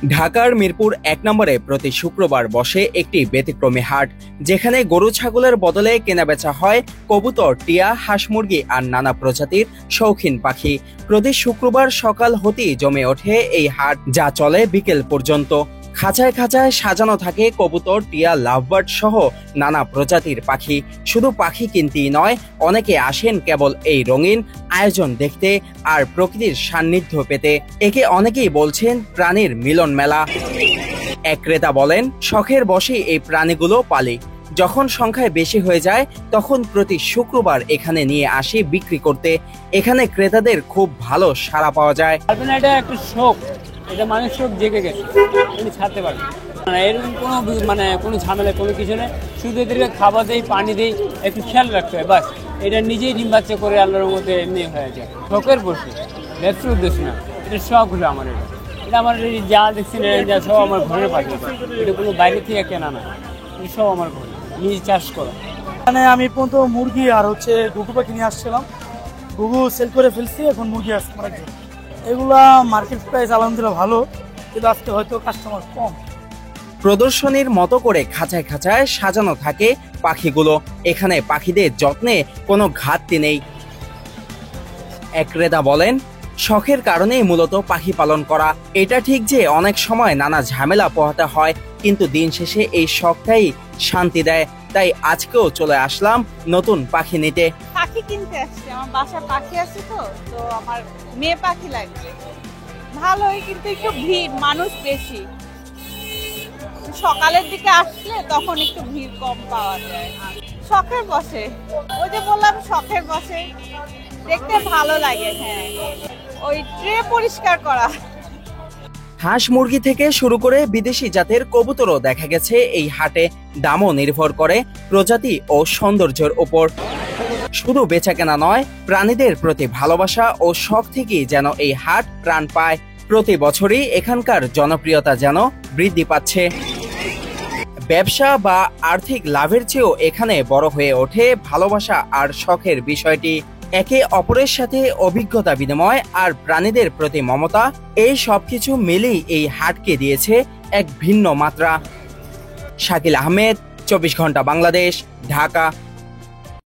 ঢাকার মিরপুর ১ নম্বরে প্রতি শুক্রবার বসে একটি ব্যতিক্রমী হাট, যেখানে গরু ছাগলের বদলে কেনাবেচা হয় কবুতর, টিয়া, হাঁস মুরগি আর নানা প্রজাতির শৌখিন পাখি। প্রতি শুক্রবার সকাল হতেই জমে ওঠে এই হাট, যা চলে বিকেল পর্যন্ত। খাঁচায় খাঁচায় সাজানো থাকে কবুতর, টিয়া, লাভবার্ড সহ নানা প্রজাতির পাখি। শুধু পাখি কিনতেই নয়, অনেকে আসেন কেবল এই রঙিন আয়োজন দেখতে আর প্রকৃতির সান্নিধ্য পেতে। একে অনেকেই বলছেন প্রাণীর মিলন মেলা। এক ক্রেতা বলেন, শখের বশেই এই প্রাণীগুলো পালি। যখন সংখ্যায় বেশি হয়ে যায় তখন প্রতি শুক্রবার এখানে নিয়ে আসি বিক্রি করতে। এখানে ক্রেতাদের খুব ভালো সাড়া পাওয়া যায়। এটা একটা শখ, এটা মানুষ শখ জেগে গেছে, উনি ছাড়তে পারবে না। এরকম কোনো ঝামেলা কোনো কিছু নেই, শুধু এদেরকে খাবার দেই, পানি দেই, একটু খেয়াল রাখতে হয় বাস। এটা নিজেই ডিম বাচ্চা করে আল্লাহর মধ্যে এমনি হয়ে যায়। শখের বসে, ব্যবসার উদ্দেশ্য না, এটা শখ হলো আমার। এটা আমার যা দেখছি যা সব আমার ঘরের পাখি, এটা কোনো বাইরে থেকে কেনা না, এটা সব আমার ঘরে নিজে চাষ করা। মানে আমি পর্যন্ত মুরগি আর ঘুঘু পাখি নিয়ে আসছিলাম, ঘুঘু সেল করে ফেলছি, এখন মুরগি আসছে আমার একজন। এগুলা মার্কেট প্রাইস আলহামদুলিল্লাহ ভালো, কিন্তু আজকে হয়তো কাস্টমার কম। প্রদর্শনীর মতো করে খাঁচায় খাঁচায় সাজানো থাকে পাখিগুলো। এখানে পাখিদের যত্নে কোনো ঘাটতি নেই। এক ক্রেতা বলেন, শখের কারণেই মূলত পাখি পালন করা। এটা ঠিক যে অনেক সময় নানা ঝামেলা পোহাতে হয়, কিন্তু দিন শেষে এই শখটাই শান্তি দেয়। তাই আজকেও চলে আসলাম নতুন পাখি নিতে। পাখি কিনতে আসছি, আমার বাসায় পাখি আছে তো আমার মেয়ে পাখি লাগবে। ভালোই, কিন্তু একটু ভিড়, মানুষ বেশি। সকালের দিকে আসলে তখন একটু ভিড় কম পাওয়া যায়। শখের বসে, ওই যে বললাম শখের বসে, দেখতে ভালো লাগে। হ্যাঁ, ওই ট্রে পরিষ্কার করা। হাঁস মুরগি থেকে শুরু করে বিদেশি জাতের কবুতরও দেখা গেছে এই হাটে। দামও নির্ভর করে প্রজাতি ও সৌন্দর্যের উপর। শুধু বেচাকেনা নয়, প্রাণীদের প্রতি ভালোবাসা ও শখ থেকেই যেন এই হাট প্রাণ পায়। প্রতি বছরই এখানকার জনপ্রিয়তা যেন বৃদ্ধি পাচ্ছে। ব্যবসা বা আর্থিক লাভের চেয়েও এখানে বড় হয়ে ওঠে ভালোবাসা আর শখের বিষয়টি। একে অপরের সাথে অভিজ্ঞতা বিনিময় আর প্রাণীদের প্রতি মমতা, এই সবকিছু মিলেই এই হাটকে দিয়েছে এক ভিন্ন মাত্রা। শাকিল আহমেদ, 24 ঘন্টা বাংলাদেশ, ঢাকা।